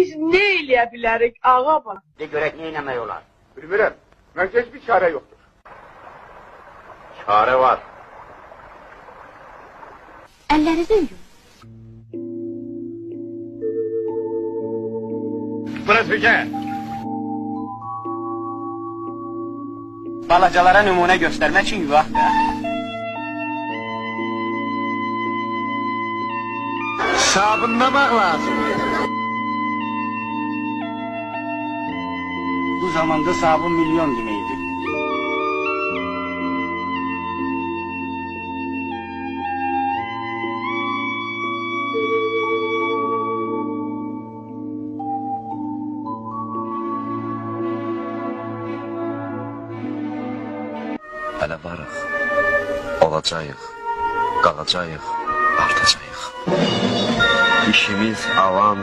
Biz ne eləyə bilərik ağa bak? De görək nə eləmək olar? Bilmirəm, məncə heç bir çarə yoxdur. Çare var. Əllərinizi yuyun. Bırakıca! Balacalara nümunə göstərmək üçün yuvaq da. Sabunlamaq lazımdır. Bu zamanda sabun milyon deməkdir. Hələ varıq, olacağıq, qalacağıq, artacağıq. İşimiz avan,